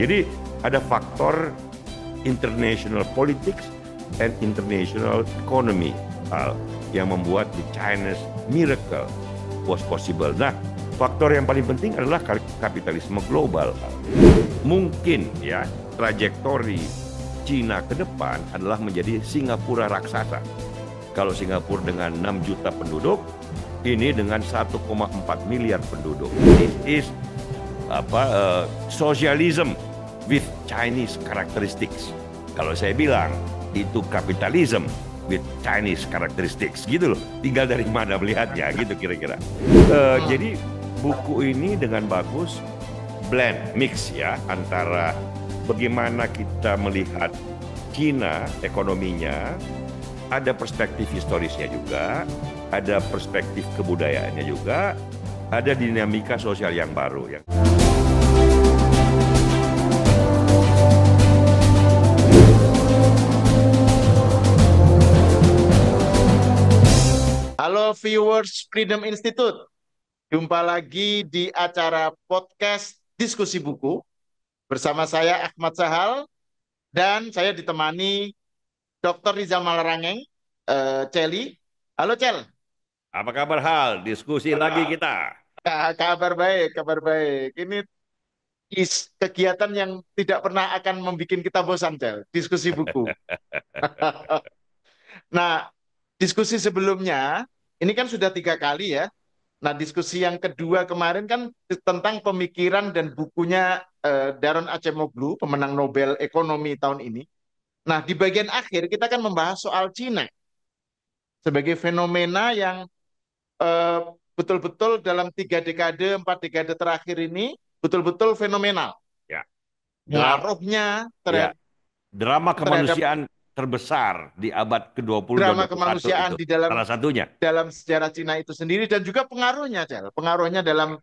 Jadi ada faktor international politics and international economy yang membuat the Chinese miracle was possible. Nah, faktor yang paling penting adalah kapitalisme global. Mungkin ya trajektori Cina ke depan adalah menjadi Singapura raksasa. Kalau Singapura dengan 6 juta penduduk, ini dengan 1,4 miliar penduduk. This is socialism with Chinese characteristics. Kalau saya bilang itu kapitalism with Chinese characteristics, gitu loh. Tinggal dari mana melihatnya, gitu kira-kira. Jadi buku ini dengan bagus blend, mix ya, antara bagaimana kita melihat Cina ekonominya, ada perspektif historisnya juga, ada perspektif kebudayaannya juga, ada dinamika sosial yang baru ya. Halo viewers Freedom Institute, jumpa lagi di acara podcast Diskusi Buku bersama saya Ahmad Sahal dan saya ditemani Dr. Rizal Malarangeng, Celi. Halo Cel. Apa kabar Hal? Diskusi lagi kita. Kabar baik, kabar baik. Ini kegiatan yang tidak pernah akan membuat kita bosan, Cel. Diskusi buku. Nah, diskusi sebelumnya, ini kan sudah 3 kali ya. Nah, diskusi yang kedua kemarin kan tentang pemikiran dan bukunya Daron Acemoglu, pemenang Nobel Ekonomi tahun ini. Nah, di bagian akhir kita akan membahas soal Cina sebagai fenomena yang eh, betul-betul dalam 3 dekade, 4 dekade terakhir ini betul-betul fenomenal. Ya. Pengaruhnya Ya. Drama terhadap kemanusiaan terbesar di abad ke-20 dan drama 21 kemanusiaan itu di dalam salah satunya. sejarah Cina itu sendiri dan juga pengaruhnya, Cel. Pengaruhnya dalam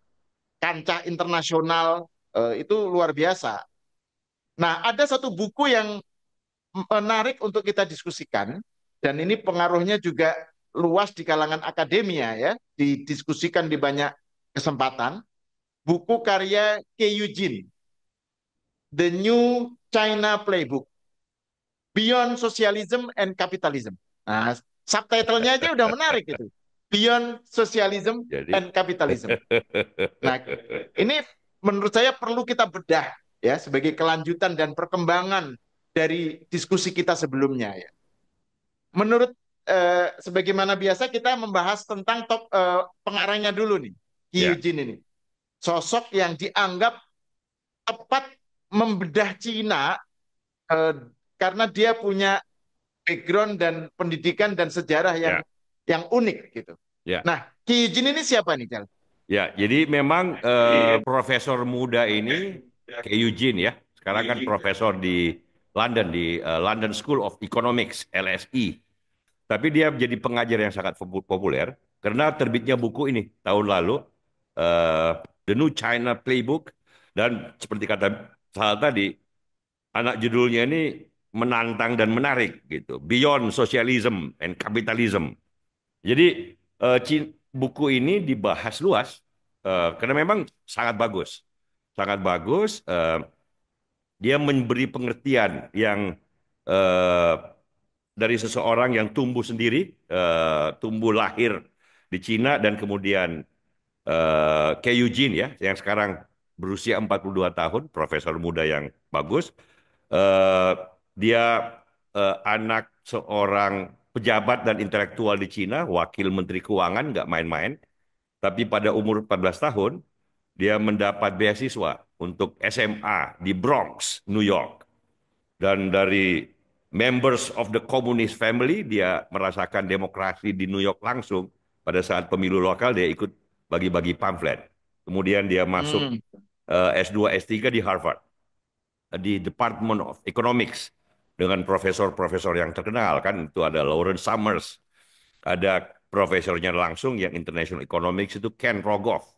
kancah internasional itu luar biasa. Nah, ada satu buku yang menarik untuk kita diskusikan, dan ini pengaruhnya juga luas di kalangan akademia ya, didiskusikan di banyak kesempatan. Buku karya Ke Eugene, The New China Playbook, Beyond Socialism and Capitalism. Nah, subtitlenya aja udah menarik itu. Beyond Socialism Jadi and Capitalism. Nah, ini menurut saya perlu kita bedah ya sebagai kelanjutan dan perkembangan dari diskusi kita sebelumnya ya. Menurut sebagaimana biasa kita membahas tentang pengarangnya dulu nih, Ki ya, Eugene ini. Sosok yang dianggap tepat membedah Cina eh, karena dia punya background dan pendidikan dan sejarah ya, yang unik gitu. ya. Nah, Ki Eugene ini siapa nih, Cal? Ya, jadi memang profesor muda ini kayak Eugene ya. Sekarang kan profesor di London di London School of Economics (LSE). Tapi dia menjadi pengajar yang sangat populer karena terbitnya buku ini tahun lalu, eh, The New China Playbook, dan seperti kata Sal tadi, anak judulnya ini menantang dan menarik gitu. Beyond Socialism and Capitalism. Jadi buku ini dibahas luas karena memang sangat bagus, sangat bagus. Dia memberi pengertian yang eh, dari seseorang yang tumbuh sendiri, tumbuh lahir di Cina dan kemudian Ke Eugene ya, yang sekarang berusia 42 tahun, profesor muda yang bagus. Eh, Dia anak seorang pejabat dan intelektual di Cina, wakil menteri keuangan, nggak main-main. Tapi pada umur 14 tahun, dia mendapat beasiswa untuk SMA di Bronx, New York. Dan dari members of the communist family, dia merasakan demokrasi di New York langsung. Pada saat pemilu lokal, dia ikut bagi-bagi pamflet. Kemudian dia masuk Hmm. S2, S3 di Harvard, di Department of Economics, dengan profesor-profesor yang terkenal. Kan itu ada Lawrence Summers, ada profesornya langsung yang International Economics itu Ken Rogoff,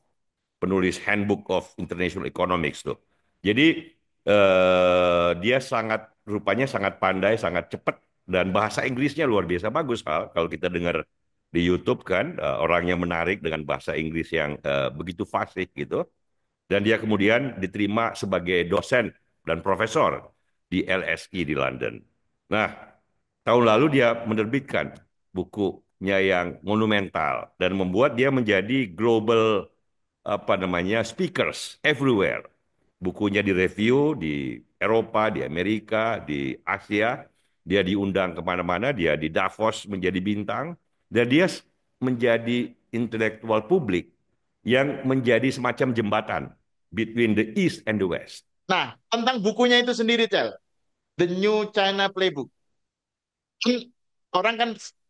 penulis Handbook of International Economics tuh. Jadi dia rupanya sangat pandai, sangat cepat, dan bahasa Inggrisnya luar biasa bagus. Kalau kita dengar di YouTube kan, orangnya menarik dengan bahasa Inggris yang begitu fasih gitu. Dan dia kemudian diterima sebagai dosen dan profesor di LSE di London. Nah, tahun lalu dia menerbitkan bukunya yang monumental dan membuat dia menjadi global apa namanya speakers everywhere. Bukunya direview di Eropa, di Amerika, di Asia. Dia diundang kemana-mana, dia di Davos menjadi bintang, dan dia menjadi intelektual publik yang menjadi semacam jembatan between the East and the West. Nah, tentang bukunya itu sendiri, Cel, The New China Playbook. Kan orang kan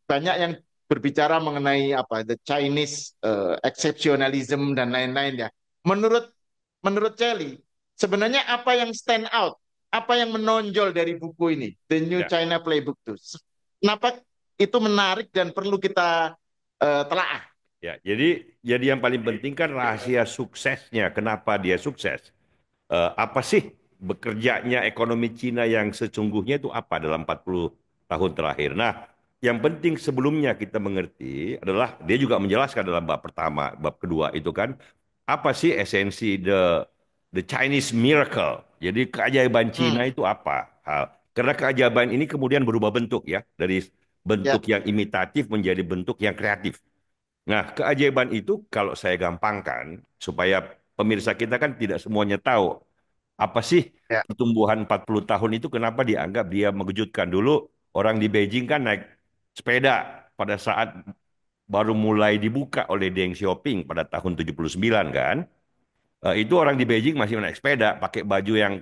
banyak yang berbicara mengenai apa the Chinese exceptionalism dan lain-lain ya. Menurut menurut Celi, sebenarnya apa yang stand out, apa yang menonjol dari buku ini, The New Ya, China Playbook tuh? Kenapa itu menarik dan perlu kita telaah? ya. Jadi yang paling penting kan rahasia suksesnya. Kenapa dia sukses? Apa sih bekerjanya ekonomi Cina yang sesungguhnya itu apa dalam 40 tahun terakhir. Nah, yang penting sebelumnya kita mengerti adalah dia juga menjelaskan dalam bab pertama, bab kedua itu kan apa sih esensi the Chinese miracle. Jadi keajaiban Cina Hmm, itu apa? Karena keajaiban ini kemudian berubah bentuk ya dari ya, bentuk yang imitatif menjadi bentuk yang kreatif. Nah, keajaiban itu kalau saya gampangkan supaya pemirsa kita kan tidak semuanya tahu apa sih ya. pertumbuhan 40 tahun itu kenapa dianggap dia mengejutkan. Dulu orang di Beijing kan naik sepeda pada saat baru mulai dibuka oleh Deng Xiaoping pada tahun 79 kan. Itu orang di Beijing masih naik sepeda pakai baju yang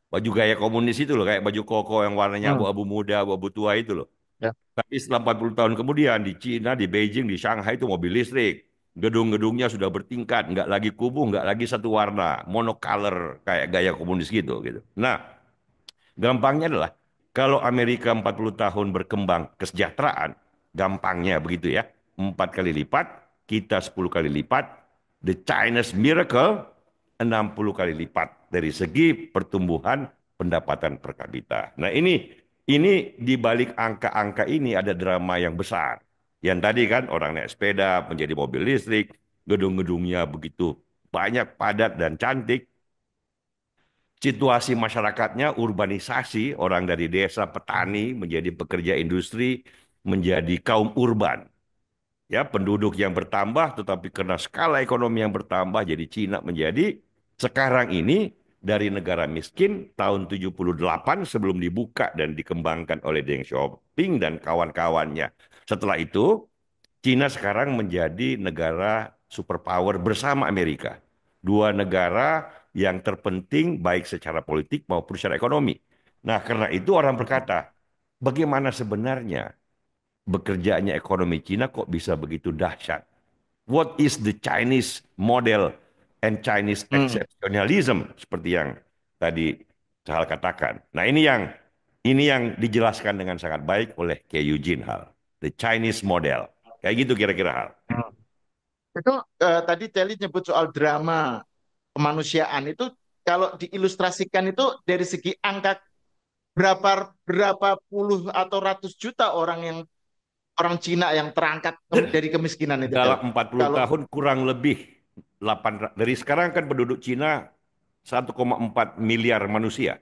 baju gaya komunis itu loh, kayak baju koko yang warnanya Hmm, abu-abu muda, abu-abu tua itu loh. ya. Tapi setelah 40 tahun kemudian di Cina, di Beijing, di Shanghai itu mobil listrik. Gedung-gedungnya sudah bertingkat, nggak lagi kubu, nggak lagi satu warna, monocolor kayak gaya komunis gitu. Nah, gampangnya adalah kalau Amerika 40 tahun berkembang kesejahteraan, gampangnya begitu ya, 4 kali lipat, kita 10 kali lipat, the Chinese miracle 60 kali lipat dari segi pertumbuhan pendapatan per kapita. Nah ini di balik angka-angka ini ada drama yang besar. Yang tadi kan orang naik sepeda menjadi mobil listrik, gedung-gedungnya begitu banyak, padat dan cantik, situasi masyarakatnya urbanisasi, orang dari desa petani menjadi pekerja industri, menjadi kaum urban. Ya, penduduk yang bertambah tetapi karena skala ekonomi yang bertambah jadi Cina menjadi sekarang ini dari negara miskin tahun 78 sebelum dibuka dan dikembangkan oleh Deng Xiaoping dan kawan-kawannya. Setelah itu Cina sekarang menjadi negara superpower bersama Amerika. Dua negara yang terpenting baik secara politik maupun secara ekonomi. Nah, karena itu orang berkata, bagaimana sebenarnya bekerjanya ekonomi Cina kok bisa begitu dahsyat? What is the Chinese model and Chinese Hmm. exceptionalism seperti yang tadi saya katakan. Nah, ini yang dijelaskan dengan sangat baik oleh Ke Eugene Hall, the Chinese model. Kayak gitu kira-kira Hal. Hmm. Itu tadi Celi nyebut soal drama kemanusiaan itu kalau diilustrasikan itu dari segi angka berapa berapa puluh atau ratus juta orang yang orang Cina yang terangkat dari kemiskinan itu, Del. Dalam 40 Kalau tahun kurang lebih 8 dari sekarang kan penduduk Cina 1,4 miliar manusia.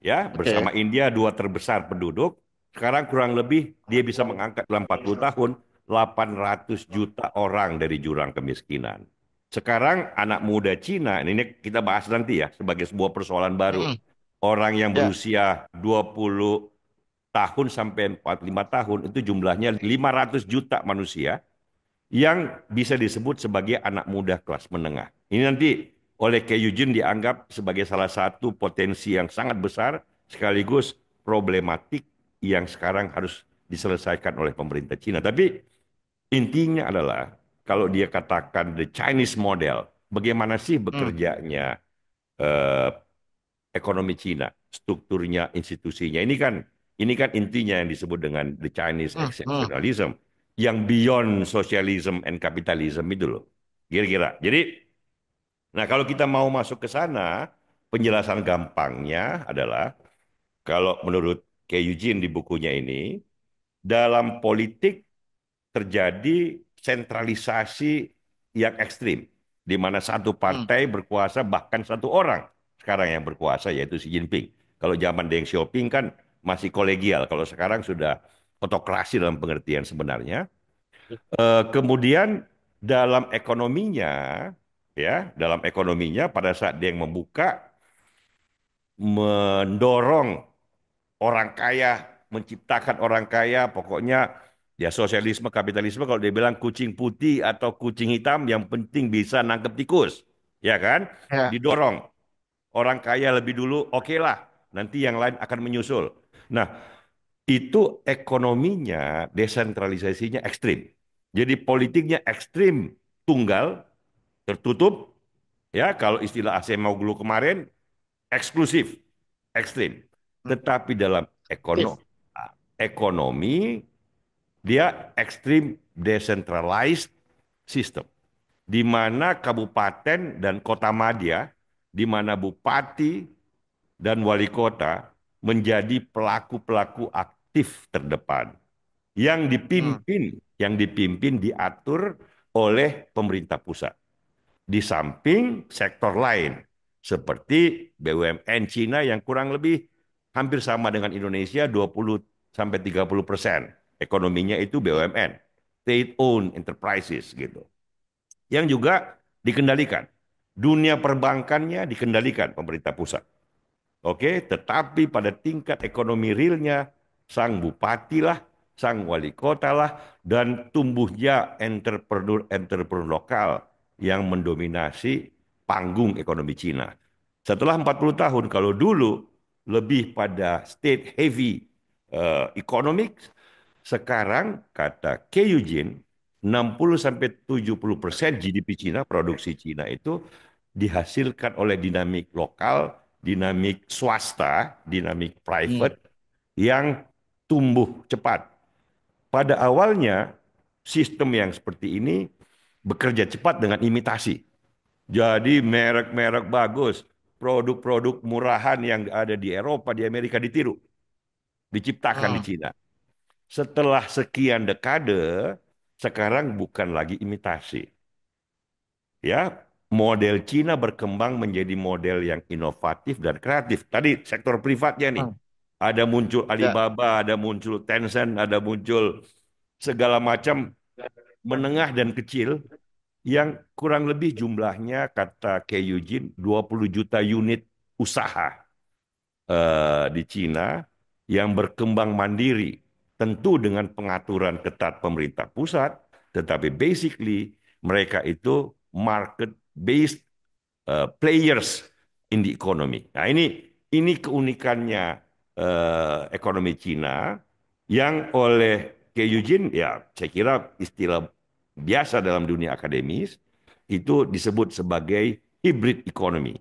Ya, bersama oke. India dua terbesar penduduk. Sekarang kurang lebih dia bisa mengangkat dalam 40 tahun 800 juta orang dari jurang kemiskinan. Sekarang anak muda Cina, ini kita bahas nanti ya sebagai sebuah persoalan baru. Mm-mm. Orang yang Ya. berusia 20 tahun sampai 45 tahun itu jumlahnya 500 juta manusia yang bisa disebut sebagai anak muda kelas menengah. Ini nanti oleh Ke Eugene dianggap sebagai salah satu potensi yang sangat besar sekaligus problematik yang sekarang harus diselesaikan oleh pemerintah Cina. Tapi intinya adalah kalau dia katakan the Chinese model, bagaimana sih Mm. bekerjanya eh, ekonomi Cina, strukturnya, institusinya. Ini kan intinya yang disebut dengan the Chinese Mm. Mm. exceptionalism yang beyond socialism and capitalism itu loh. Kira-kira. Jadi, nah kalau kita mau masuk ke sana, penjelasan gampangnya adalah kalau menurut Ke Eugene di bukunya ini, dalam politik terjadi sentralisasi yang ekstrim, di mana satu Mm. partai berkuasa bahkan satu orang. sekarang yang berkuasa yaitu Xi Jinping. Kalau zaman Deng Xiaoping kan masih kolegial, kalau sekarang sudah otokrasi dalam pengertian sebenarnya. Kemudian dalam ekonominya, ya, dalam ekonominya pada saat dia yang membuka, mendorong orang kaya, menciptakan orang kaya, pokoknya ya sosialisme, kapitalisme kalau dia bilang kucing putih atau kucing hitam, yang penting bisa nangkep tikus, ya kan? Ya. Didorong orang kaya lebih dulu, oke lah, nanti yang lain akan menyusul. Nah, itu ekonominya, desentralisasinya ekstrim. Jadi politiknya ekstrim, tunggal, tertutup, ya kalau istilah Acemoglu kemarin, eksklusif, ekstrim. Hmm. Tetapi dalam ekonomi dia ekstrim decentralized system, di mana kabupaten dan kota madya, di mana bupati dan wali kota menjadi pelaku-pelaku aktif terdepan Hmm. yang dipimpin diatur oleh pemerintah pusat. Di samping sektor lain seperti BUMN Cina yang kurang lebih hampir sama dengan Indonesia 20 sampai 30% ekonominya itu BUMN, state owned enterprises gitu. Yang juga dikendalikan. Dunia perbankannya dikendalikan pemerintah pusat. Oke, tetapi pada tingkat ekonomi realnya, sang bupati lah, sang wali kota lah, dan tumbuhnya entrepreneur lokal yang mendominasi panggung ekonomi Cina. Setelah 40 tahun, kalau dulu lebih pada state heavy economics, sekarang kata Ke Eugene, 60-70% GDP Cina, produksi Cina itu dihasilkan oleh dinamik lokal, dinamik swasta, dinamik Hmm. private yang tumbuh cepat. Pada awalnya, sistem yang seperti ini bekerja cepat dengan imitasi. Jadi merek-merek bagus, produk-produk murahan yang ada di Eropa, di Amerika ditiru, diciptakan di Hmm. Cina. Setelah sekian dekade, sekarang bukan lagi imitasi. Ya, model Cina berkembang menjadi model yang inovatif dan kreatif. Tadi sektor privatnya nih, Hmm. ada muncul Ya. Alibaba, ada muncul Tencent, ada muncul segala macam menengah dan kecil yang kurang lebih jumlahnya kata Ke Eugene 20 juta unit usaha di Cina yang berkembang mandiri, tentu dengan pengaturan ketat pemerintah pusat, tetapi basically mereka itu market based players in the economy. Nah, ini keunikannya ekonomi Cina yang oleh Ke Eugene, ya saya kira istilah biasa dalam dunia akademis itu disebut sebagai hybrid economy.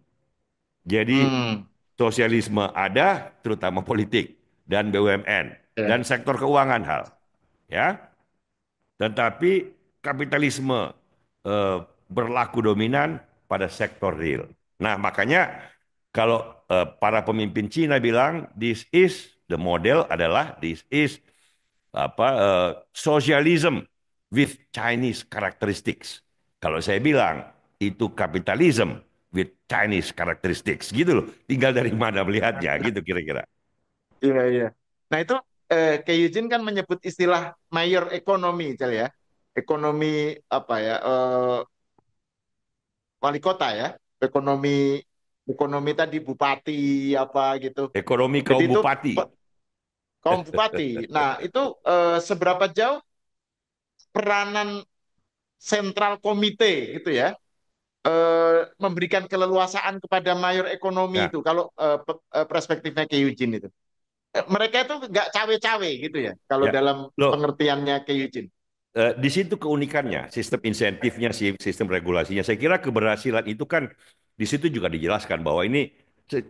Jadi Hmm. sosialisme ada, terutama politik dan BUMN Ya. dan sektor keuangan hal, ya. Tetapi kapitalisme eh, berlaku dominan pada sektor real. Nah, makanya kalau para pemimpin Cina bilang this is the model adalah this is socialism with Chinese characteristics. Kalau saya bilang itu kapitalism with Chinese characteristics gitu loh. Tinggal dari mana melihatnya gitu kira-kira. Iya, iya. Nah itu Ke Eugene kan menyebut istilah mayor ekonomi, Cel ya. Ekonomi apa ya? Wali kota ya. Ekonomi ekonomi tadi bupati apa gitu. Ekonomi Jadi kaum itu bupati. kaum bupati. Nah itu seberapa jauh peranan sentral komite gitu ya, memberikan keleluasaan kepada mayor ekonomi Nah, itu kalau perspektifnya Ke Eugene itu. Mereka itu nggak cawe-cawe gitu ya kalau ya. dalam Loh, pengertiannya Ke Eugene. di situ keunikannya, sistem insentifnya, sistem regulasinya. Saya kira keberhasilan itu kan di situ juga dijelaskan bahwa ini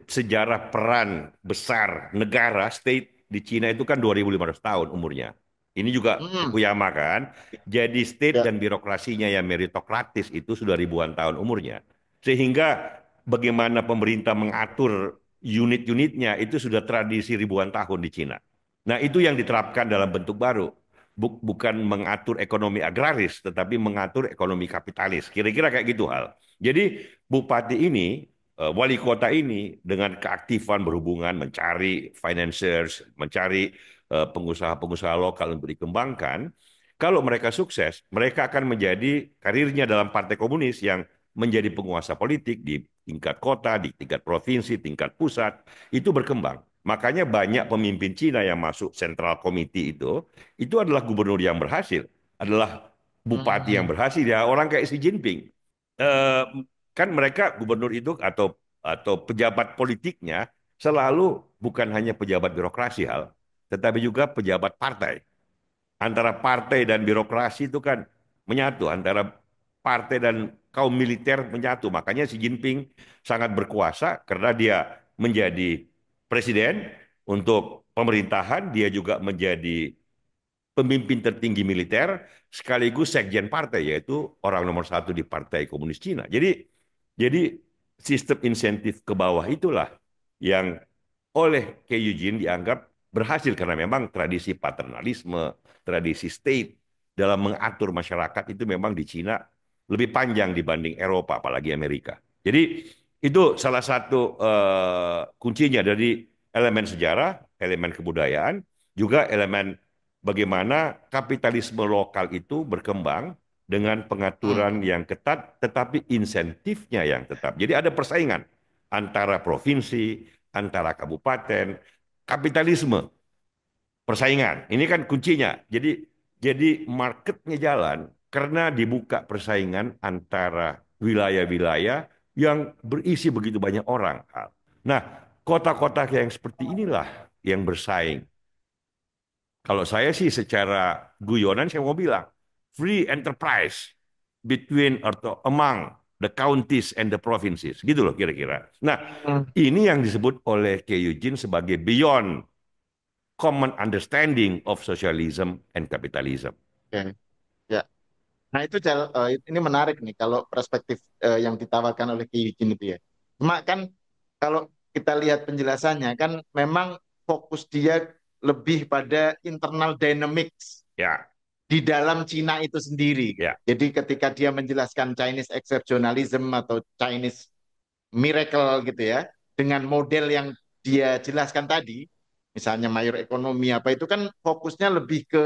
sejarah peran besar negara, state di Cina itu kan 2.500 tahun umurnya. Ini juga Hmm. Fukuyama kan. Jadi state Ya. dan birokrasinya yang meritokratis itu sudah ribuan tahun umurnya. Sehingga bagaimana pemerintah mengatur unit-unitnya itu sudah tradisi ribuan tahun di Cina. Nah, itu yang diterapkan dalam bentuk baru, bukan mengatur ekonomi agraris, tetapi mengatur ekonomi kapitalis. Kira-kira kayak gitu hal. Jadi bupati ini wali kota ini dengan keaktifan berhubungan mencari financiers, mencari pengusaha-pengusaha lokal untuk dikembangkan, kalau mereka sukses, mereka akan menjadi karirnya dalam partai komunis yang menjadi penguasa politik di tingkat kota, di tingkat provinsi, tingkat pusat, itu berkembang. Makanya banyak pemimpin Cina yang masuk Central Committee itu adalah gubernur yang berhasil, adalah bupati yang Hmm. berhasil, ya orang kayak Xi Jinping. Eh, kan mereka gubernur itu atau pejabat politiknya selalu bukan hanya pejabat birokrasi hal, tetapi juga pejabat partai. Antara partai dan birokrasi itu kan menyatu, antara partai dan kaum militer menyatu. Makanya Xi Jinping sangat berkuasa karena dia menjadi presiden untuk pemerintahan, dia juga menjadi pemimpin tertinggi militer sekaligus sekjen partai, yaitu orang nomor satu di Partai Komunis Cina. Jadi sistem insentif ke bawah itulah yang oleh Ke Eugene dianggap berhasil karena memang tradisi paternalisme, tradisi state dalam mengatur masyarakat itu memang di Cina lebih panjang dibanding Eropa, apalagi Amerika. Jadi itu salah satu kuncinya dari elemen sejarah, elemen kebudayaan, juga elemen bagaimana kapitalisme lokal itu berkembang dengan Hmm. pengaturan yang ketat, tetapi insentifnya yang tetap. Jadi ada persaingan antara provinsi, antara kabupaten, kapitalisme, persaingan. Ini kan kuncinya. Jadi marketnya jalan karena dibuka persaingan antara wilayah-wilayah yang berisi begitu banyak orang. Nah, kota-kota yang seperti inilah yang bersaing. Kalau saya sih secara guyonan saya mau bilang free enterprise between atau among the counties and the provinces. Gitu loh kira-kira. Nah, Hmm. ini yang disebut oleh Ke Eugene sebagai beyond common understanding of socialism and capitalism. Oke. Ya. Nah itu ini menarik nih kalau perspektif yang ditawarkan oleh Ki Yujin itu ya. Cuma kan kalau kita lihat penjelasannya kan memang fokus dia lebih pada internal dynamics Ya, di dalam Cina itu sendiri gitu. ya, Jadi ketika dia menjelaskan Chinese exceptionalism atau Chinese miracle gitu ya, dengan model yang dia jelaskan tadi, misalnya mayor ekonomi apa itu kan fokusnya lebih ke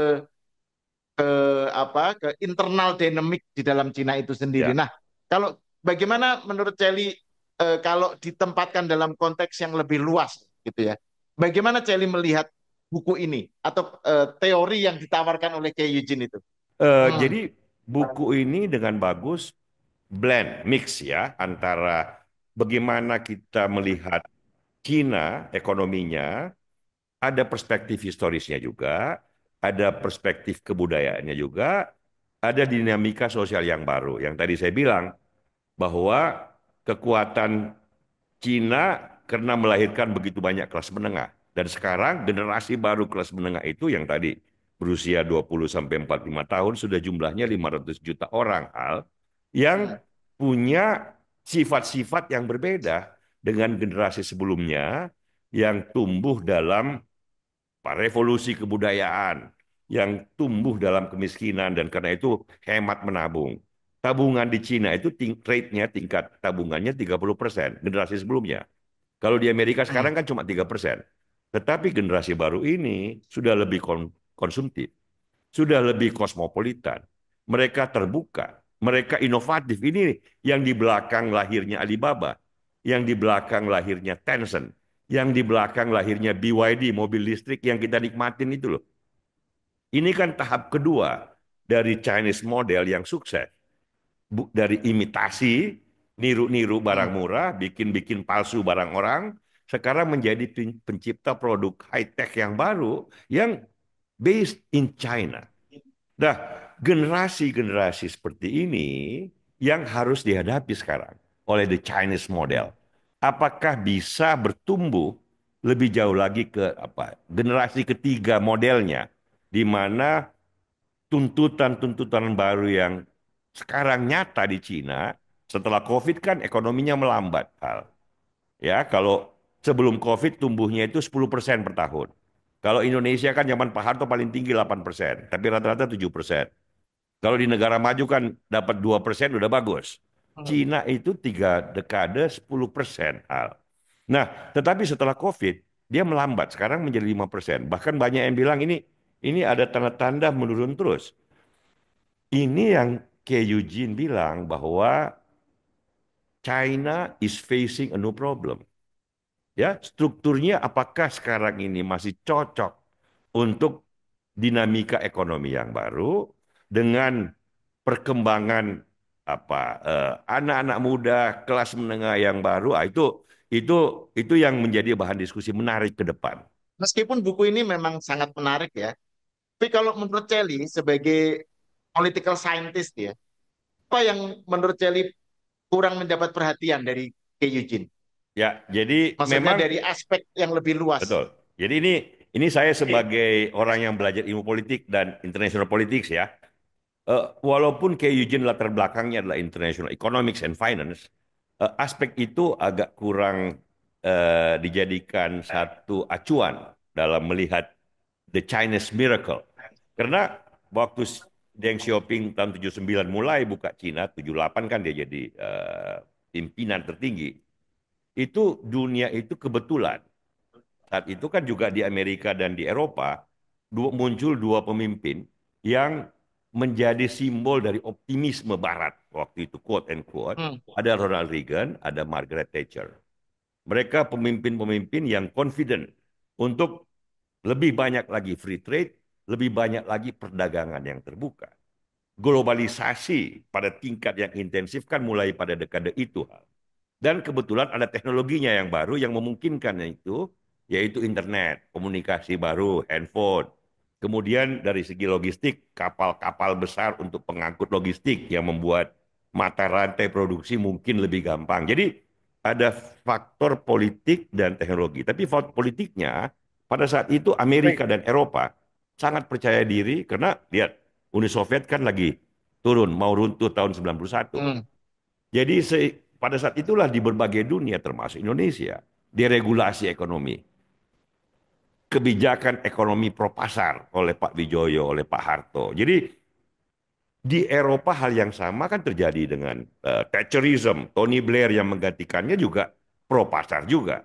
internal dynamic di dalam Cina itu sendiri. ya. Nah, kalau bagaimana menurut Celi kalau ditempatkan dalam konteks yang lebih luas gitu ya. Bagaimana Celi melihat buku ini atau teori yang ditawarkan oleh Kay Eugene itu? Hmm. Jadi buku ini dengan bagus blend, mix ya antara bagaimana kita melihat Cina ekonominya, ada perspektif historisnya juga, ada perspektif kebudayaannya juga, ada dinamika sosial yang baru. Yang tadi saya bilang bahwa kekuatan Cina karena melahirkan begitu banyak kelas menengah. Dan sekarang generasi baru kelas menengah itu yang tadi berusia 20 sampai 45 tahun sudah jumlahnya 500 juta orang Al, yang punya sifat-sifat yang berbeda dengan generasi sebelumnya yang tumbuh dalam revolusi kebudayaan, yang tumbuh dalam kemiskinan dan karena itu hemat menabung. Tabungan di Cina itu rate-nya tingkat tabungannya 30% generasi sebelumnya. Kalau di Amerika Hmm. sekarang kan cuma 3%. Tetapi generasi baru ini sudah lebih konsumtif, sudah lebih kosmopolitan. Mereka terbuka, mereka inovatif. Ini yang di belakang lahirnya Alibaba, yang di belakang lahirnya Tencent, yang di belakang lahirnya BYD, mobil listrik yang kita nikmatin itu loh. Ini kan tahap kedua dari Chinese model yang sukses. Dari imitasi, niru-niru Hmm. barang murah, bikin-bikin palsu barang orang, sekarang menjadi pencipta produk high-tech yang baru yang based in China. Nah, generasi-generasi seperti ini yang harus dihadapi sekarang oleh the Chinese model. Apakah bisa bertumbuh lebih jauh lagi ke apa? Generasi ketiga modelnya, di mana tuntutan-tuntutan baru yang sekarang nyata di Cina setelah COVID kan ekonominya melambat, Al. Ya, kalau sebelum COVID tumbuhnya itu 10% per tahun. Kalau Indonesia kan zaman Pak Harto paling tinggi 8%, tapi rata-rata 7%. Kalau di negara maju kan dapat 2% udah bagus. Hmm. Cina itu 3 dekade 10% hal. Nah, tetapi setelah COVID, dia melambat. Sekarang menjadi 5%. Bahkan banyak yang bilang ini ada tanda-tanda menurun terus. Ini yang Ke Eugene bilang bahwa China is facing a new problem. Ya, strukturnya apakah sekarang ini masih cocok untuk dinamika ekonomi yang baru dengan perkembangan anak-anak muda kelas menengah yang baru. Itu yang menjadi bahan diskusi menarik ke depan. Meskipun buku ini memang sangat menarik ya, tapi kalau menurut Celi sebagai political scientist ya, apa yang menurut Celi kurang mendapat perhatian dari Ke Eugene? Ya, jadi Maksudnya memang dari aspek yang lebih luas. betul. Jadi ini saya sebagai orang yang belajar ilmu politik dan international politics ya. Walaupun kayak Eugene latar belakangnya adalah international economics and finance, aspek itu agak kurang dijadikan satu acuan dalam melihat the Chinese miracle. Karena waktu Deng Xiaoping tahun 79 mulai buka Cina, 78 kan dia jadi pimpinan tertinggi. Itu dunia itu kebetulan. Saat itu kan juga di Amerika dan di Eropa muncul dua pemimpin yang menjadi simbol dari optimisme Barat waktu itu, quote and quote. Hmm. Ada Ronald Reagan, ada Margaret Thatcher. Mereka pemimpin-pemimpin yang confident untuk lebih banyak lagi free trade, lebih banyak lagi perdagangan yang terbuka. Globalisasi pada tingkat yang intensif kan mulai pada dekade itu. Dan kebetulan ada teknologinya yang baru yang memungkinkan itu, yaitu internet, komunikasi baru, handphone. Kemudian dari segi logistik, kapal-kapal besar untuk pengangkut logistik yang membuat mata rantai produksi mungkin lebih gampang. Jadi ada faktor politik dan teknologi. Tapi faktor politiknya pada saat itu Baik. Amerika dan Eropa sangat percaya diri karena lihat Uni Soviet kan lagi turun, mau runtuh tahun 91. Hmm. Jadi pada saat itulah di berbagai dunia termasuk Indonesia, deregulasi ekonomi, kebijakan ekonomi pro pasar oleh Pak Wijoyo, oleh Pak Harto. Jadi di Eropa hal yang sama kan terjadi dengan Thatcherism, Tony Blair yang menggantikannya juga pro pasar juga.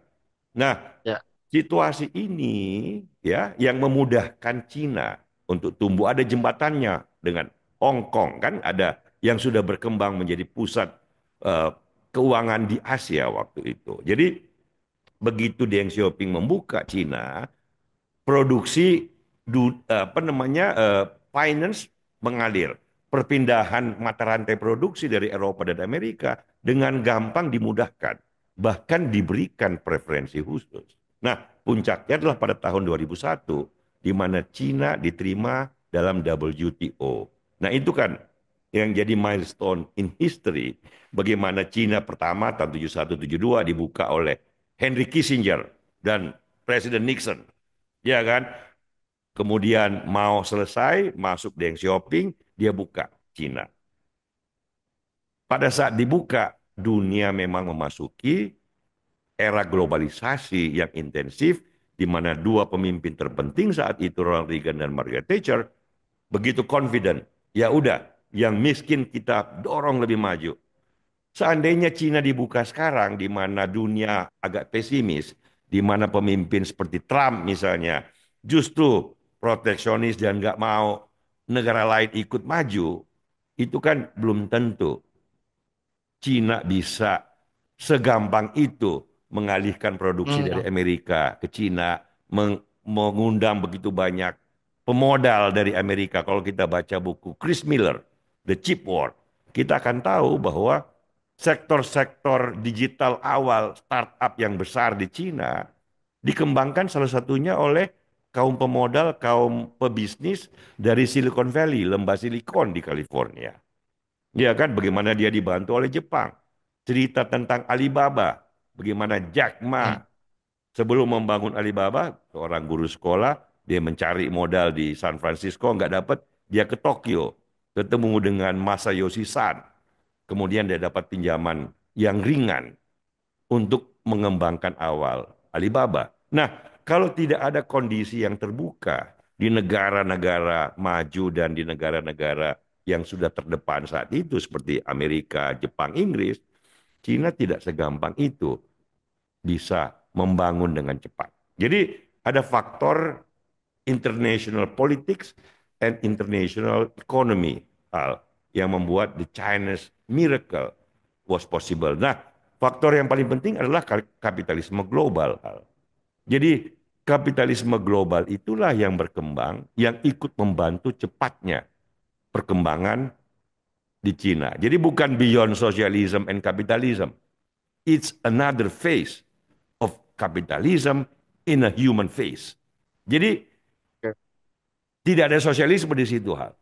Nah, Ya. situasi ini ya yang memudahkan Cina untuk tumbuh, ada jembatannya dengan Hong Kong kan, ada yang sudah berkembang menjadi pusat eh, keuangan di Asia waktu itu. Jadi begitu Deng Xiaoping membuka Cina, produksi finance mengalir, perpindahan mata rantai produksi dari Eropa dan Amerika dengan gampang dimudahkan, bahkan diberikan preferensi khusus. Nah, puncaknya adalah pada tahun 2001 di mana Cina diterima dalam WTO. Nah, itu kan yang jadi milestone in history, bagaimana Cina pertama tahun 71-72 dibuka oleh Henry Kissinger dan Presiden Nixon. Ya kan? Kemudian mau selesai, masuk Deng Xiaoping, dia buka Cina. Pada saat dibuka, dunia memang memasuki era globalisasi yang intensif, di mana dua pemimpin terpenting saat itu, Ronald Reagan dan Margaret Thatcher, begitu confident. Ya udah, yang miskin kita dorong lebih maju. Seandainya Cina dibuka sekarang, di mana dunia agak pesimis, di mana pemimpin seperti Trump misalnya, justru proteksionis dan nggak mau negara lain ikut maju, itu kan belum tentu Cina bisa segampang itu mengalihkan produksi dari Hmm. Amerika ke Cina, mengundang begitu banyak pemodal dari Amerika. Kalau kita baca buku Chris Miller, The Chip War, kita akan tahu bahwa sektor-sektor digital awal startup yang besar di Cina dikembangkan salah satunya oleh kaum pemodal, kaum pebisnis dari Silicon Valley, lembah Silikon di California. Ya kan, bagaimana dia dibantu oleh Jepang. Cerita tentang Alibaba, bagaimana Jack Ma Hmm. sebelum membangun Alibaba, seorang guru sekolah, dia mencari modal di San Francisco, nggak dapat, dia ke Tokyo, ketemu dengan Masayoshi Son. Kemudian dia dapat pinjaman yang ringan untuk mengembangkan awal Alibaba. Nah, kalau tidak ada kondisi yang terbuka di negara-negara maju dan di negara-negara yang sudah terdepan saat itu seperti Amerika, Jepang, Inggris, Cina tidak segampang itu bisa membangun dengan cepat. Jadi ada faktor international politics and international economy hal yang membuat the Chinese miracle was possible. Nah, faktor yang paling penting adalah kapitalisme global hal. Jadi kapitalisme global itulah yang berkembang, yang ikut membantu cepatnya perkembangan di Cina. Jadi bukan beyond socialism and capitalism. It's another phase of capitalism in a human phase. Jadi Oke. tidak ada sosialisme di situ hal.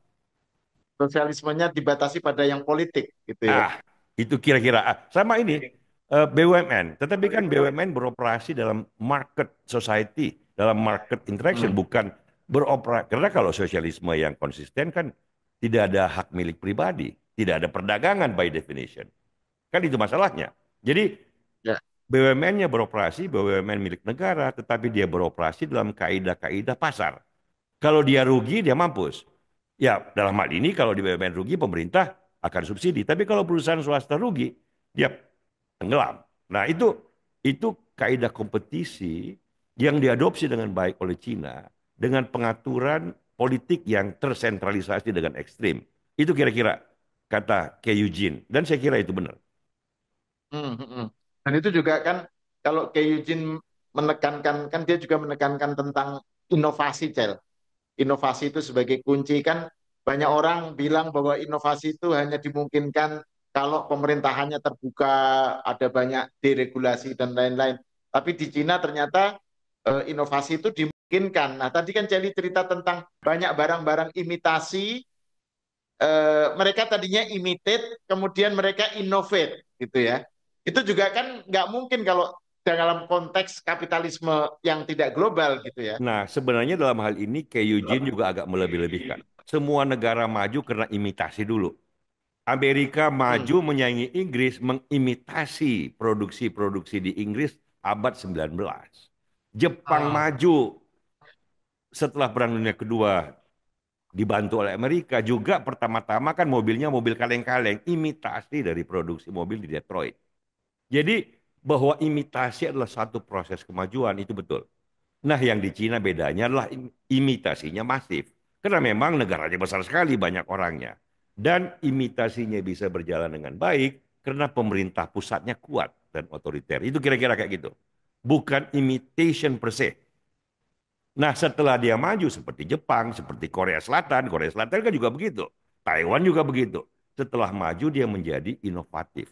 Sosialismenya dibatasi pada yang politik gitu ya. Ah, itu kira-kira sama ini BUMN. Tetapi kan BUMN beroperasi dalam market society, dalam market interaction, Hmm. bukan beroperasi. Karena kalau sosialisme yang konsisten kan tidak ada hak milik pribadi, tidak ada perdagangan by definition. Kan itu masalahnya. Jadi Ya. BUMN-nya beroperasi, BUMN milik negara, tetapi dia beroperasi dalam kaidah-kaidah pasar. Kalau dia rugi, dia mampus. Ya, dalam hal ini kalau di BUMN rugi, pemerintah akan subsidi. Tapi kalau perusahaan swasta rugi, dia tenggelam. Nah, itu kaidah kompetisi yang diadopsi dengan baik oleh Cina dengan pengaturan politik yang tersentralisasi dengan ekstrim. Itu kira-kira kata Ke Eugene. Dan saya kira itu benar. Dan itu juga kan kalau Kay Eugene menekankan kan dia juga menekankan tentang inovasi, Cel. Inovasi itu sebagai kunci kan banyak orang bilang bahwa inovasi itu hanya dimungkinkan kalau pemerintahannya terbuka, ada banyak deregulasi dan lain-lain. Tapi di Cina ternyata inovasi itu dimungkinkan. Nah, tadi kan Celi cerita tentang banyak barang-barang imitasi, mereka tadinya imitate, kemudian mereka innovate, gitu ya. Itu juga kan nggak mungkin kalau dalam konteks kapitalisme yang tidak global, gitu ya. Nah, sebenarnya dalam hal ini Ke Eugene juga agak melebih-lebihkan. Semua negara maju karena imitasi dulu. Amerika Hmm. maju menyaingi Inggris, mengimitasi produksi-produksi di Inggris abad 19. Jepang maju setelah Perang Dunia Kedua dibantu oleh Amerika juga pertama-tama kan mobilnya mobil kaleng-kaleng, imitasi dari produksi mobil di Detroit. Jadi bahwa imitasi adalah satu proses kemajuan itu betul. Nah, yang di Cina bedanya adalah imitasinya masif. Karena memang negaranya besar sekali, banyak orangnya. Dan imitasinya bisa berjalan dengan baik karena pemerintah pusatnya kuat dan otoriter. Itu kira-kira kayak gitu. Bukan imitation per se. Nah, setelah dia maju seperti Jepang, seperti Korea Selatan kan juga begitu. Taiwan juga begitu. Setelah maju dia menjadi inovatif.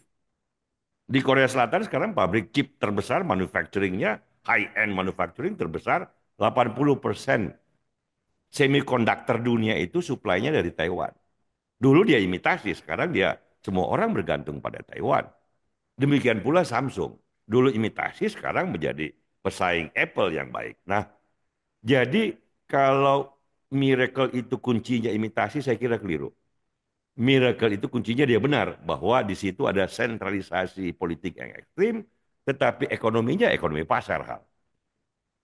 Di Korea Selatan sekarang pabrik chip terbesar manufacturingnya, high-end manufacturing terbesar, 80% semikonduktor dunia itu suplainya dari Taiwan. Dulu dia imitasi, sekarang dia semua orang bergantung pada Taiwan. Demikian pula Samsung. Dulu imitasi, sekarang menjadi pesaing Apple yang baik. Nah, jadi kalau miracle itu kuncinya imitasi, saya kira keliru. Miracle itu kuncinya dia benar bahwa di situ ada sentralisasi politik yang ekstrim, tetapi ekonominya ekonomi pasar hal.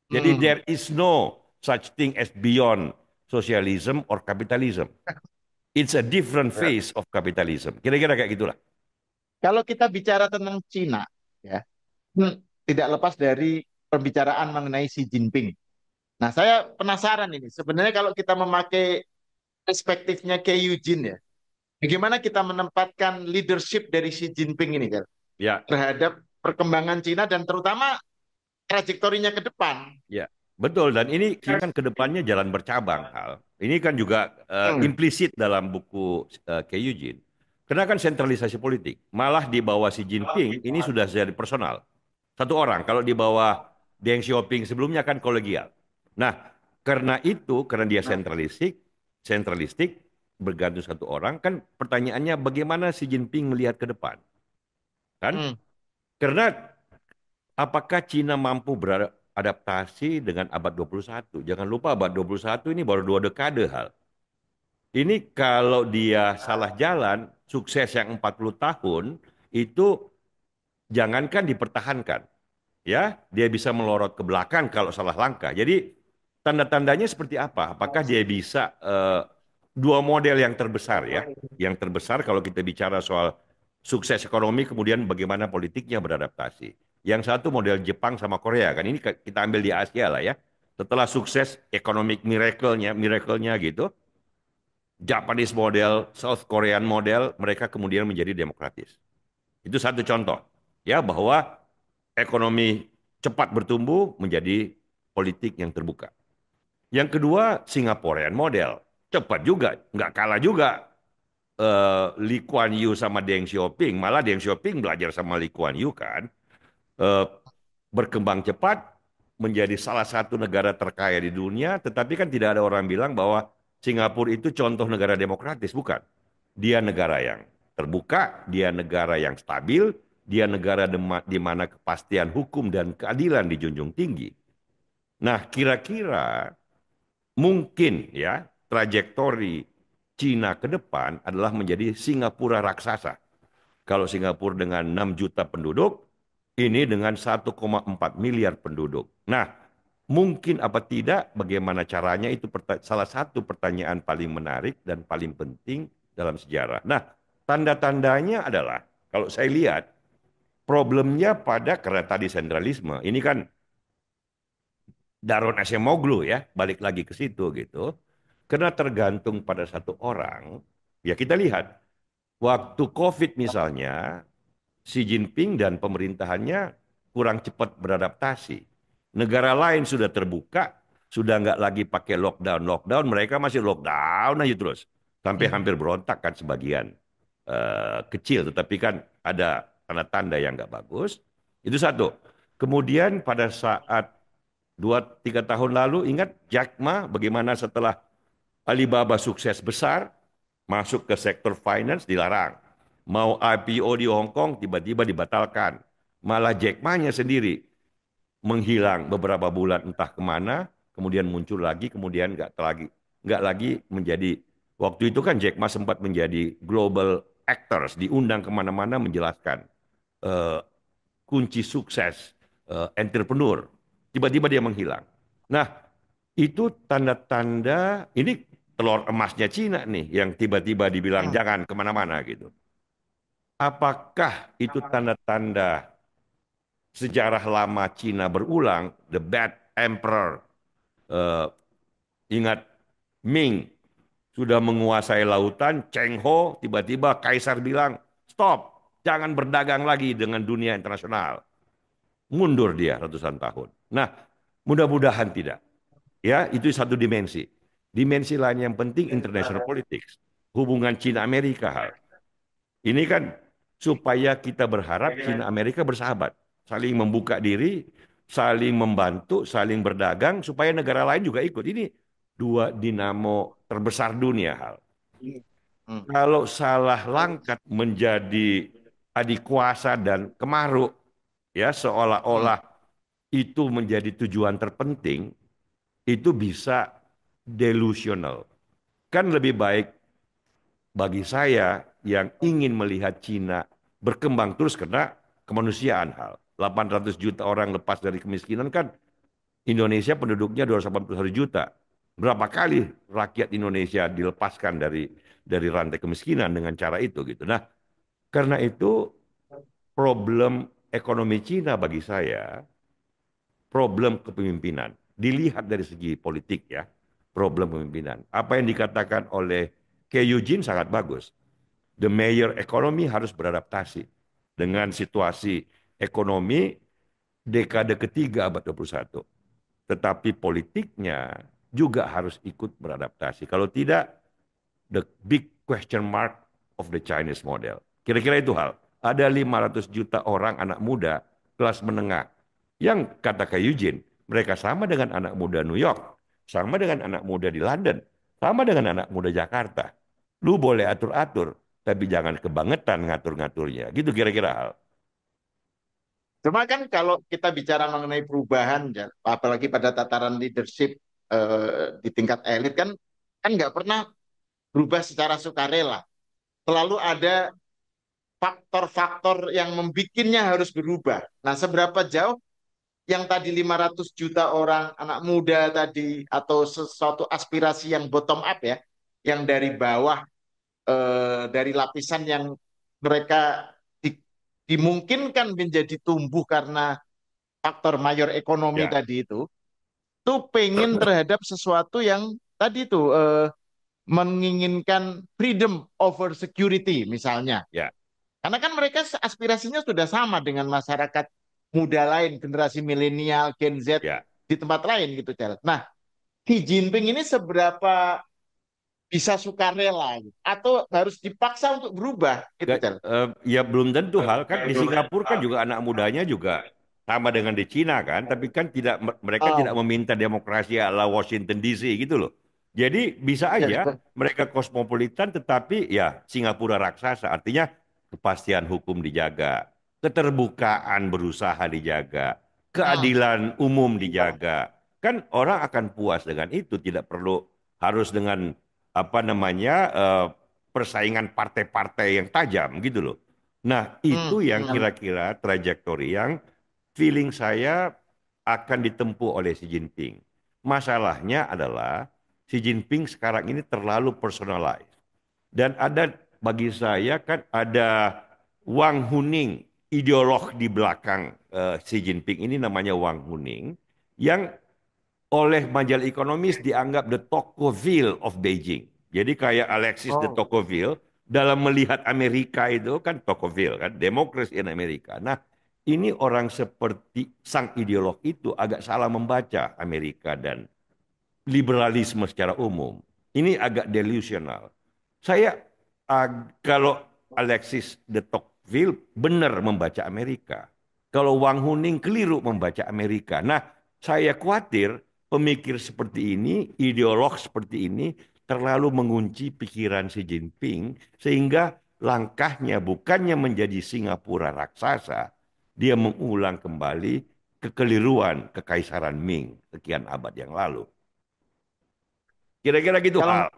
Jadi Hmm. there is no such thing as beyond socialism or capitalism. It's a different Ya. phase of capitalism. Kira-kira kayak gitulah. Kalau kita bicara tentang Cina, ya, tidak lepas dari pembicaraan mengenai Xi Jinping. Nah, saya penasaran ini. Sebenarnya kalau kita memakai perspektifnya Kay Eugene ya, bagaimana kita menempatkan leadership dari Xi Jinping ini kan Ya, terhadap perkembangan Cina dan terutama trajektorinya ke depan. ya, betul. Dan ini Cina kan ke depannya jalan bercabang hal. Ini kan juga Hmm. implisit dalam buku Ke Eugene. Karena kan sentralisasi politik. Malah di bawah Xi Jinping ini sudah jadi personal. Satu orang. Kalau di bawah Deng Xiaoping sebelumnya kan kolegial. Nah, karena itu, karena dia sentralistik bergantung satu orang, kan pertanyaannya bagaimana Xi Jinping melihat ke depan, kan? Hmm. Karena apakah Cina mampu beradaptasi dengan abad 21? Jangan lupa abad 21 ini baru 2 dekade hal. Ini kalau dia salah jalan, sukses yang 40 tahun, itu jangankan dipertahankan. Ya, dia bisa melorot ke belakang kalau salah langkah. Jadi tanda-tandanya seperti apa? Apakah dia bisa dua model yang terbesar ya. Yang terbesar kalau kita bicara soal sukses ekonomi, kemudian bagaimana politiknya beradaptasi. Yang satu model Jepang sama Korea kan ini kita ambil di Asia lah ya. Setelah sukses economic miracle-nya gitu, Japanese model, South Korean model, mereka kemudian menjadi demokratis. Itu satu contoh ya bahwa ekonomi cepat bertumbuh menjadi politik yang terbuka. Yang kedua, Singaporean model. Cepat juga, nggak kalah juga Lee Kuan Yew sama Deng Xiaoping. Malah Deng Xiaoping belajar sama Lee Kuan Yew kan. Eh, Berkembang cepat, menjadi salah satu negara terkaya di dunia, tetapi kan tidak ada orang bilang bahwa Singapura itu contoh negara demokratis, bukan. Dia negara yang terbuka, dia negara yang stabil, dia negara di mana kepastian hukum dan keadilan dijunjung tinggi. Nah, kira-kira mungkin ya trajektori Cina ke depan adalah menjadi Singapura raksasa. Kalau Singapura dengan 6 juta penduduk, ini dengan 1,4 miliar penduduk. Nah, mungkin apa tidak, bagaimana caranya itu salah satu pertanyaan paling menarik dan paling penting dalam sejarah. Nah, tanda-tandanya adalah, kalau saya lihat, problemnya pada, karena tadi sentralisme, ini kan Daron Acemoglu ya, balik lagi ke situ gitu. Karena tergantung pada satu orang, ya kita lihat, waktu COVID misalnya, Xi Jinping dan pemerintahannya kurang cepat beradaptasi. Negara lain sudah terbuka, sudah nggak lagi pakai lockdown, mereka masih lockdown aja terus. Sampai hampir berontak kan sebagian kecil, tetapi kan ada tanda-tanda yang nggak bagus. Itu satu. Kemudian pada saat 2-3 tahun lalu, ingat Jack Ma bagaimana setelah Alibaba sukses besar, masuk ke sektor finance dilarang. Mau IPO di Hong Kong tiba-tiba dibatalkan. Malah Jack Ma-nya sendiri menghilang beberapa bulan entah kemana, kemudian muncul lagi, kemudian nggak lagi menjadi. Waktu itu kan Jack Ma sempat menjadi global actors, diundang kemana-mana menjelaskan eh, kunci sukses entrepreneur. Tiba-tiba dia menghilang. Nah, itu tanda-tanda ini telur emasnya Cina nih yang tiba-tiba dibilang jangan kemana-mana gitu. Apakah itu tanda-tanda sejarah lama Cina berulang, the bad emperor, eh, ingat Ming sudah menguasai lautan, Cheng Ho tiba-tiba kaisar bilang, stop, jangan berdagang lagi dengan dunia internasional. Mundur dia ratusan tahun. Nah, mudah-mudahan tidak. Ya, itu satu dimensi. Dimensi lain yang penting international politics. Hubungan Cina Amerika hal. Ini kan supaya kita berharap Cina Amerika bersahabat, saling membuka diri, saling membantu, saling berdagang supaya negara lain juga ikut. Ini dua dinamo terbesar dunia hal. Kalau salah langkah menjadi adik kuasa dan kemaruk, ya seolah-olah itu menjadi tujuan terpenting, itu bisa delusional. Kan lebih baik bagi saya yang ingin melihat Cina berkembang terus karena kemanusiaan hal. 800 juta orang lepas dari kemiskinan kan Indonesia penduduknya 281 juta. Berapa kali rakyat Indonesia dilepaskan dari rantai kemiskinan dengan cara itu gitu. Nah, karena itu problem ekonomi Cina bagi saya problem kepemimpinan. Dilihat dari segi politik ya, problem kepemimpinan. Apa yang dikatakan oleh Ke Eugene sangat bagus. The mayor economy harus beradaptasi dengan situasi ekonomi dekade ketiga abad 21. Tetapi politiknya juga harus ikut beradaptasi. Kalau tidak, the big question mark of the Chinese model. Kira-kira itu hal. Ada 500 juta orang anak muda kelas menengah yang kata Kak Eugene, mereka sama dengan anak muda New York, sama dengan anak muda di London, sama dengan anak muda Jakarta. Lu boleh atur-atur, tapi jangan kebangetan ngatur-ngaturnya. Gitu kira-kira hal. Cuma kan kalau kita bicara mengenai perubahan, ya, apalagi pada tataran leadership di tingkat elit kan kan nggak pernah berubah secara sukarela. Selalu ada faktor-faktor yang membikinnya harus berubah. Nah, seberapa jauh yang tadi 500 juta orang anak muda tadi atau sesuatu aspirasi yang bottom up ya, yang dari bawah, dari lapisan yang mereka di- dimungkinkan menjadi tumbuh karena faktor mayor ekonomi Ya, tadi itu tuh pengen terhadap sesuatu yang tadi tuh, menginginkan freedom over security misalnya. ya, Karena kan mereka aspirasinya sudah sama dengan masyarakat muda lain, generasi milenial, Gen Z ya. di tempat lain gitu, Cel. Nah, Xi Jinping ini seberapa bisa sukarela gitu, atau harus dipaksa untuk berubah gitu, Cel. Ya belum tentu hal kan di Singapura kan juga anak mudanya juga sama dengan di Cina kan, tapi kan mereka tidak Oh, meminta demokrasi ala Washington DC gitu loh. Jadi bisa ya, aja mereka kosmopolitan tetapi ya Singapura raksasa, artinya kepastian hukum dijaga, keterbukaan berusaha dijaga, hmm, keadilan umum dijaga. Kan orang akan puas dengan itu, tidak perlu harus dengan apa namanya persaingan partai-partai yang tajam gitu loh. Nah, hmm, itu yang hmm. kira-kira trajektori yang feeling saya akan ditempuh oleh Xi Jinping. Masalahnya adalah Xi Jinping sekarang ini terlalu personalized. Dan ada bagi saya kan ada Wang Huning, ideolog di belakang Xi Jinping ini namanya Wang Huning, yang oleh majalah ekonomis dianggap the Tocqueville of Beijing. Jadi kayak Alexis de Oh, Tocqueville dalam melihat Amerika itu kan Tocqueville kan, democracy in Amerika. Nah, ini orang seperti sang ideolog itu agak salah membaca Amerika dan liberalisme secara umum. Ini agak delusional. Saya kalau Alexis de Tocqueville benar membaca Amerika. Kalau Wang Huning keliru membaca Amerika. Nah, saya khawatir pemikir seperti ini, ideolog seperti ini terlalu mengunci pikiran Xi Jinping sehingga langkahnya bukannya menjadi Singapura raksasa, dia mengulang kembali kekeliruan Kekaisaran Ming sekian abad yang lalu. Kira-kira gitu kalau hal.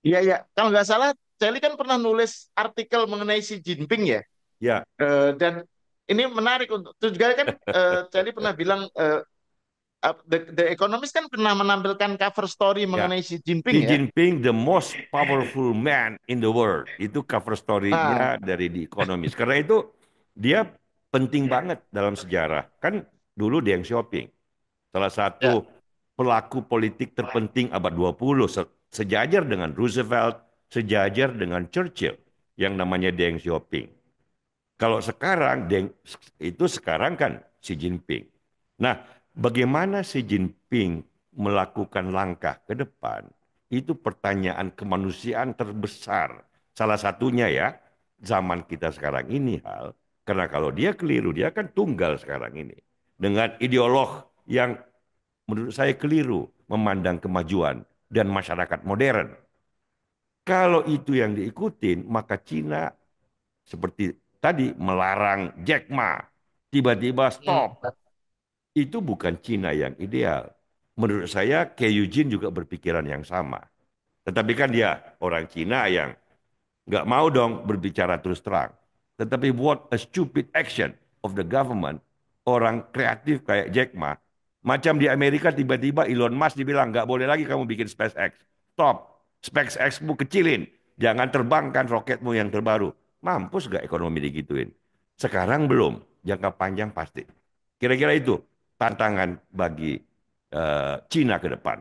iya ya, kalau nggak salah, Celi kan pernah nulis artikel mengenai Xi Jinping ya. Ya, Dan ini menarik untuk itu juga kan, Celi pernah bilang, The Economist kan pernah menampilkan cover story ya. mengenai Xi Jinping Xi ya. Jinping, the most powerful man in the world. Itu cover Nah, story-nya dari The Economist. Karena itu dia penting banget dalam sejarah. Kan dulu Deng Xiaoping, salah ya, satu pelaku politik terpenting abad 20, sejajar dengan Roosevelt, sejajar dengan Churchill, yang namanya Deng Xiaoping. Kalau sekarang itu sekarang kan Xi Jinping. Nah, bagaimana Xi Jinping melakukan langkah ke depan? Itu pertanyaan kemanusiaan terbesar. Salah satunya ya, zaman kita sekarang ini hal. Karena kalau dia keliru, dia kan tunggal sekarang ini. Dengan ideolog yang menurut saya keliru memandang kemajuan dan masyarakat modern. Kalau itu yang diikutin, maka Cina seperti tadi melarang Jack Ma, tiba-tiba hmm, stop. Itu bukan Cina yang ideal. Menurut saya, Ke Eugene juga berpikiran yang sama. Tetapi kan dia orang Cina yang nggak mau dong berbicara terus terang. Tetapi what a stupid action of the government, orang kreatif kayak Jack Ma, macam di Amerika tiba-tiba Elon Musk dibilang nggak boleh lagi kamu bikin SpaceX. Stop, SpaceX-mu kecilin, jangan terbangkan roketmu yang terbaru. Mampus nggak ekonomi digituin? Sekarang belum, jangka panjang pasti. Kira-kira itu tantangan bagi Cina ke depan.